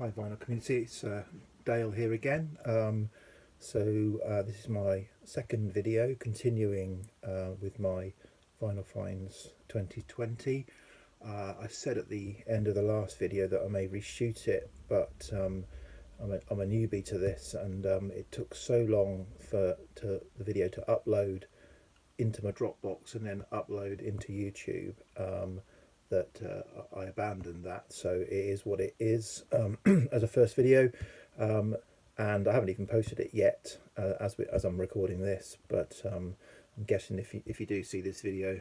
Hi vinyl community, it's Dale here again. This is my second video continuing with my Vinyl Finds 2020. I said at the end of the last video that I may reshoot it, but I'm a newbie to this, and it took so long for the video to upload into my Dropbox and then upload into YouTube that I abandoned that. So it is what it is as a first video, and I haven't even posted it yet as I'm recording this. But I'm guessing if you do see this video,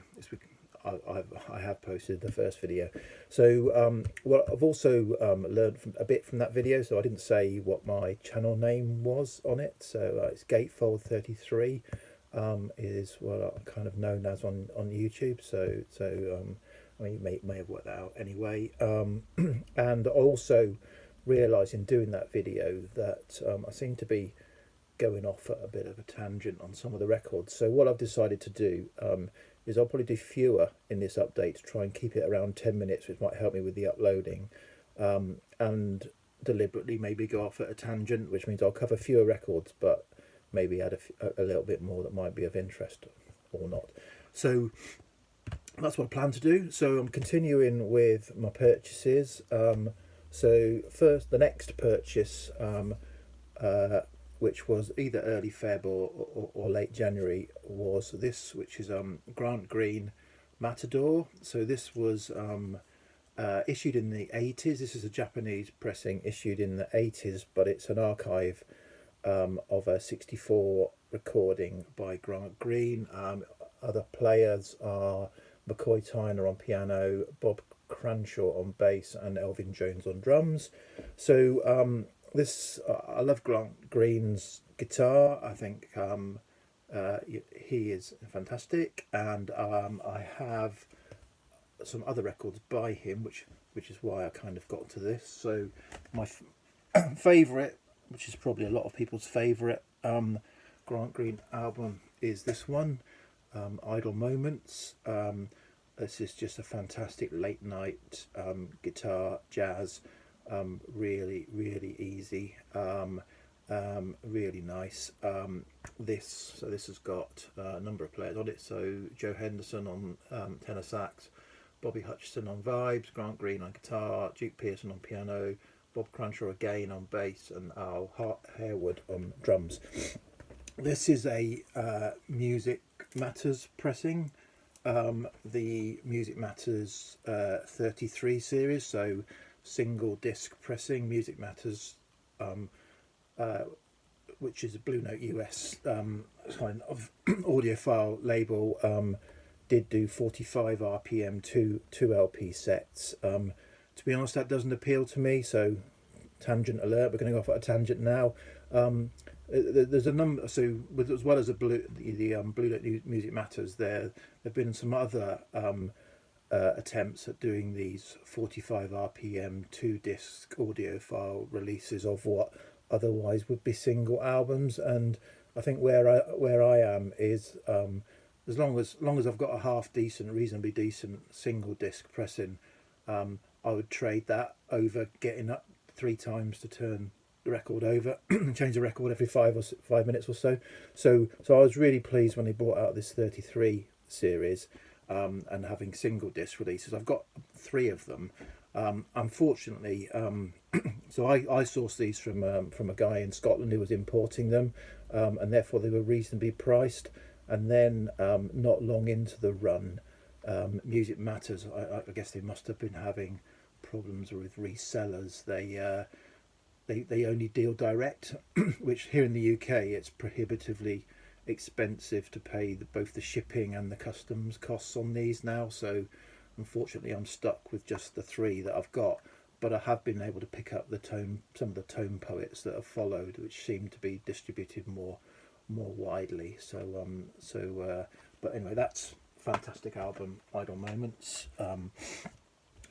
I have posted the first video. So well, I've also learned a bit from that video. So I didn't say what my channel name was on it. So it's Gatefold 33 is what I'm kind of known as on YouTube. I mean, you may have worked that out anyway. And I also realised in doing that video that I seem to be going off at a bit of a tangent on some of the records. So what I've decided to do is I'll probably do fewer in this update to try and keep it around 10 minutes, which might help me with the uploading, and deliberately maybe go off at a tangent, which means I'll cover fewer records, but maybe add a little bit more that might be of interest or not. So that's what I plan to do. So I'm continuing with my purchases. So first, the next purchase, which was either early Feb or late January, was this, which is Grant Green Matador. So this was issued in the 80s. This is a Japanese pressing issued in the 80s, but it's an archive of a 64 recording by Grant Green. Other players are McCoy Tyner on piano, Bob Cranshaw on bass, and Elvin Jones on drums. So I love Grant Green's guitar. I think he is fantastic, and I have some other records by him, which is why I kind of got to this. So my favourite, which is probably a lot of people's favourite Grant Green album, is this one, Idle Moments. This is just a fantastic late night guitar jazz, really easy, really nice. This has got a number of players on it. So Joe Henderson on tenor sax, Bobby Hutcherson on vibes, Grant Green on guitar, Duke Pearson on piano, Bob Cranshaw again on bass, and Al Harewood on drums. This is a Music Matters pressing, the Music Matters 33 series, so single disc pressing. Music Matters, which is a Blue Note US kind of audiophile label, did do 45 RPM two LP sets. To be honest, that doesn't appeal to me, so tangent alert, we're going to go off at a tangent now. There's a number, so as well as the Blue Note Music Matters, there have been some other attempts at doing these 45 RPM 2-disc audiophile releases of what otherwise would be single albums, and I think where I am is as long as I've got a half decent, reasonably decent single disc pressing, I would trade that over getting up 3 times to turn the record over, change the record every 5 minutes or so. So I was really pleased when they brought out this 33 series, and having single disc releases. I've got 3 of them. Unfortunately, so I sourced these from a guy in Scotland who was importing them, and therefore they were reasonably priced. And then not long into the run, Music Matters, I guess they must have been having problems with resellers. They only deal direct, which here in the UK it's prohibitively expensive to pay both the shipping and the customs costs on these now. So unfortunately I'm stuck with just the 3 that I've got, but I have been able to pick up some of the tone poets that have followed, which seem to be distributed more widely. But anyway, that's a fantastic album, Idle Moments.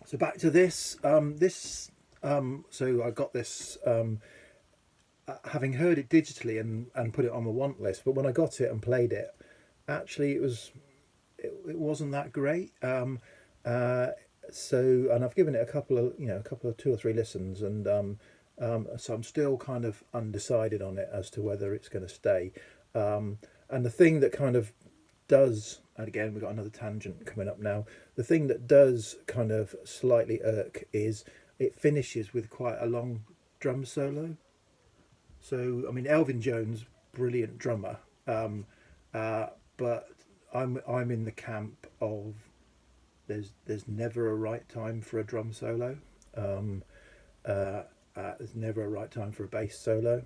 So back to this. So I got this having heard it digitally and put it on my want list, but when I got it and played it, actually it wasn't that great. And I've given it a couple of 2 or 3 listens, and So I'm still kind of undecided on it as to whether it's going to stay. And the thing that kind of does, and again we've got another tangent coming up now, the thing that does kind of slightly irk is it finishes with quite a long drum solo. So I mean, Elvin Jones, brilliant drummer, but I'm in the camp of there's never a right time for a drum solo. Um, there's never a right time for a bass solo.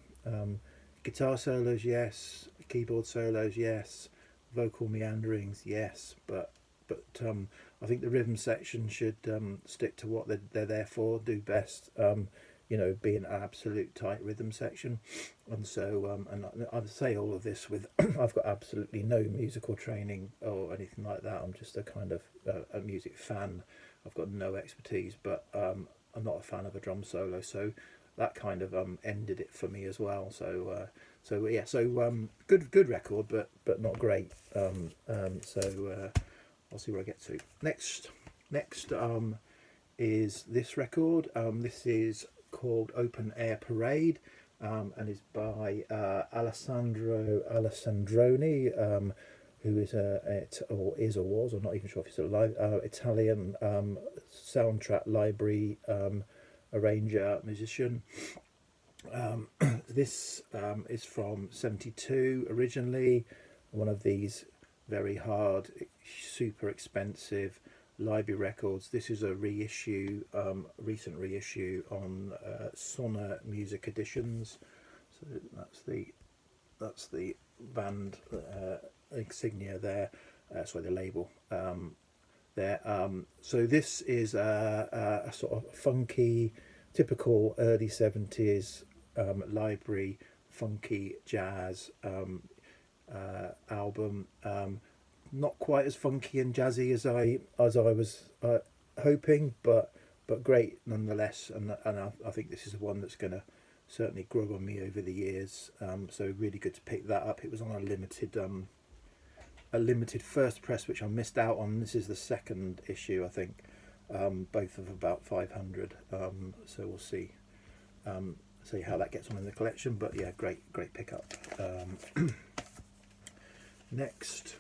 Guitar solos, yes. Keyboard solos, yes. Vocal meanderings, yes. But I think the rhythm section should stick to what they're there for. Do best. Be an absolute tight rhythm section. And so, and I'd say all of this with I've got absolutely no musical training or anything like that. I'm just a kind of a music fan. I've got no expertise, but I'm not a fan of a drum solo, so that kind of ended it for me as well. So good record, but not great. I'll see where I get to next. Next is this record. This is called Open Air Parade, and is by Alessandro Lisandroni, who is or was, I'm not even sure if he's still alive, Italian soundtrack library arranger, musician. This is from '72 originally, one of these very hard, super expensive library records. This is a reissue, recent reissue on Sonor Music Editions. So that's the band insignia there. Sorry, the label there. So this is a sort of funky, typical early '70s library funky jazz album. Not quite as funky and jazzy as I was hoping, but great nonetheless. And I think this is one that's going to certainly grow on me over the years. So really good to pick that up. It was on a limited first press, which I missed out on. This is the second issue, I think, both of about 500. So we'll see how that gets on in the collection. But yeah, great pickup. Next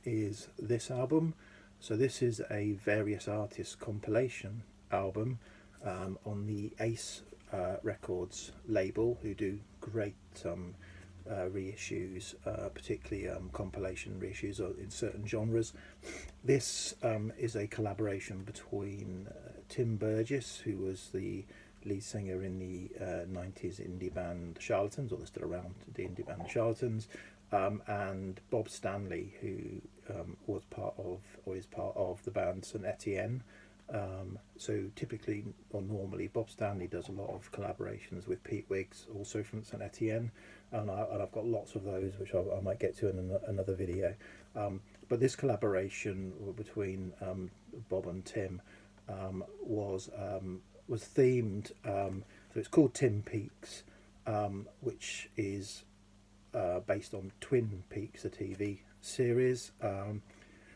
is this album. So this is a various artists compilation album on the Ace Records label, who do great reissues, particularly compilation reissues in certain genres. This is a collaboration between Tim Burgess, who was the lead singer in the 90s indie band Charlatans, or they're still around, the indie band Charlatans, and Bob Stanley, who was part of, or is part of, the band St Etienne. So typically, or normally, Bob Stanley does a lot of collaborations with Pete Wiggs, also from St Etienne, and I've got lots of those, which I might get to in another video. But this collaboration between Bob and Tim was themed. So it's called Tim Peaks, which is based on Twin Peaks, a TV series.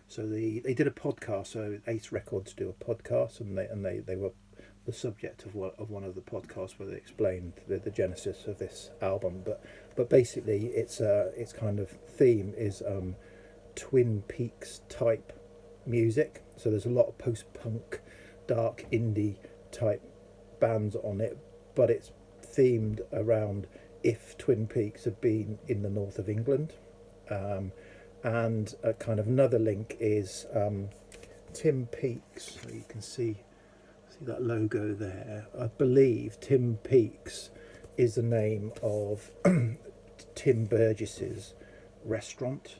So they did a podcast. So Ace Records do a podcast, and they were the subject of one of the podcasts where they explained the genesis of this album. But basically, its kind of theme is Twin Peaks type music. So there's a lot of post-punk, dark indie type bands on it, but it's themed around if Twin Peaks had been in the north of England. And a kind of another link is Tim Peaks. So you can see that logo there. I believe Tim Peaks is the name of Tim Burgess's restaurant,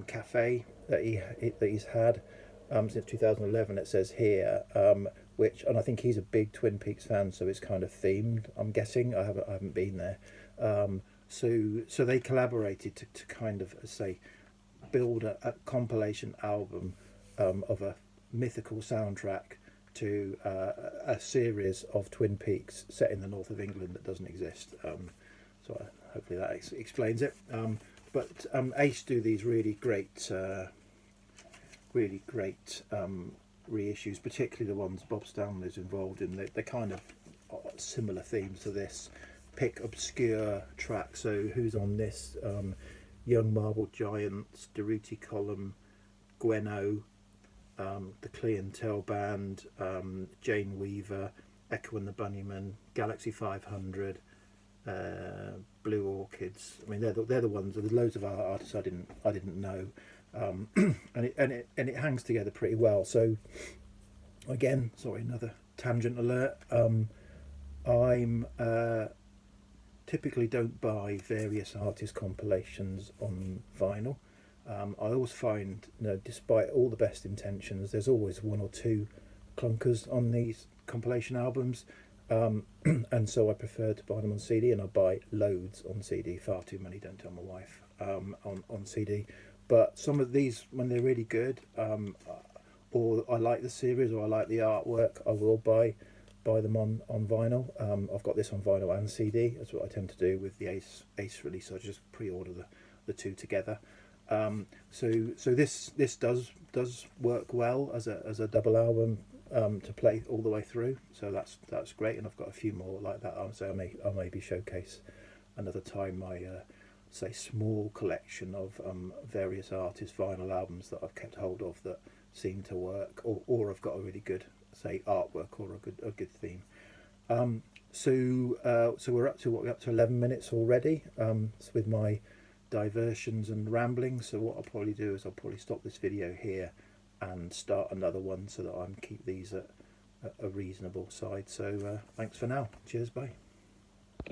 cafe that he's had since 2011. It says here, and I think he's a big Twin Peaks fan, so it's kind of themed. I'm guessing. I haven't been there. So they collaborated to kind of say build a compilation album of a mythical soundtrack to a series of Twin Peaks set in the north of England that doesn't exist. So hopefully that explains it. But Ace do these really great reissues, particularly the ones Bob Stanley's involved in. They're kind of similar themes to this. Pick obscure tracks. So who's on this? Young Marble Giants, Durutti Column, Gweno, the Clientele Band, Jane Weaver, Echo and the Bunnymen, Galaxy 500, Blue Orchids. I mean, they're the ones. There's loads of artists I didn't know, and it hangs together pretty well. So again, sorry, another tangent alert. I'm typically don't buy various artist compilations on vinyl. I always find, despite all the best intentions, there's always one or two clunkers on these compilation albums, and so I prefer to buy them on CD, and I buy loads on CD. Far too many, don't tell my wife, on CD. But some of these, when they're really good, or I like the series, or I like the artwork, I will buy them on vinyl. I've got this on vinyl and CD. That's what I tend to do with the Ace release. So I just pre-order the two together. So this does work well as a double album to play all the way through. So that's great, and I've got a few more like that. So I maybe showcase another time my say small collection of various artists' vinyl albums that I've kept hold of that seem to work, or have got a really good, say, artwork or a good theme. So we're up to 11 minutes already, with my diversions and ramblings. So what I'll probably do is I'll probably stop this video here and start another one, so that I can keep these at a reasonable side. So thanks for now. Cheers, bye.